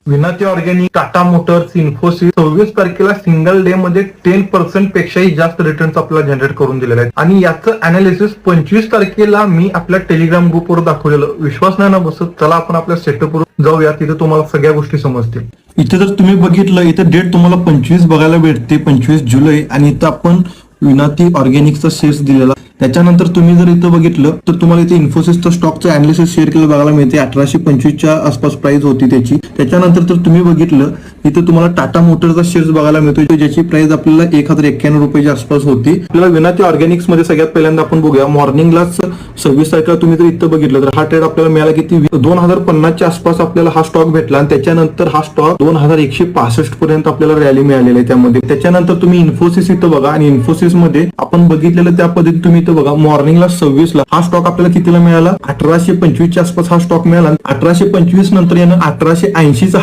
विनाती organic, Tata Motors, Infosys 26 तारखेला single day मध्ये 10% पेक्षाही जास्त रिटर्न्स आपल्याला जनरेट करून दिलेले आहेत. आणि याचं अनालिसिस 25 तारखेला मी आपल्या टेलिग्राम ग्रुपवर दाखवलेलं. विश्वास नाही ना बसत, चला आपण आपल्या सेटअपवर जाऊया, तिथे तुम्हाला सगळ्या गोष्टी समजतील. इथे जर तुम्ही बघितलं, इथे डेट तुम्हाला 25 बघायला भेटते, 25 जुलै. आणि इथं आपण विनाती ऑर्गॅनिकचा शेअर्स दिलेला. त्याच्यानंतर तुम्ही जर इथं बघितलं तर तुम्हाला इथे इन्फोसिसचा स्टॉकचं अनालिसिस शेअर केलं बघायला मिळते. 1825च्या आसपास प्राइस होती त्याची. त्याच्यानंतर तर तुम्ही बघितलं इथं तुम्हाला टाटा मोटरचा शेअर्स बघायला मिळतो, ज्याची प्राइस आपल्याला 1091 रुपयाच्या आसपास होती. आपल्याला विनाती ऑर्गॅनिक्स मध्ये सगळ्यात पहिल्यांदा आपण बघूया. मॉर्निंगलाच 26 तारखेला तुम्ही जर इथं बघितलं तर हा ट्रेड आपल्याला मिळाला किती, 2050च्या आसपास आपल्याला हा स्टॉक भेटला. आणि त्याच्यानंतर हा स्टॉक 2165 पर्यंत आपल्याला रॅली मिळालेली आहे त्यामध्ये. त्याच्यानंतर तुम्ही इन्फोसिस इथं बघा, आणि इन्फोसिस मध्ये आपण बघितलेलं त्या पद्धतीने तुम्ही इथं बघा, मॉर्निंगला 26 ला हा स्टॉक आपल्याला कितीला मिळाला, 1825च्या आसपास हा स्टॉक मिळाला. 1825 नंतर यानं 1880चा हाय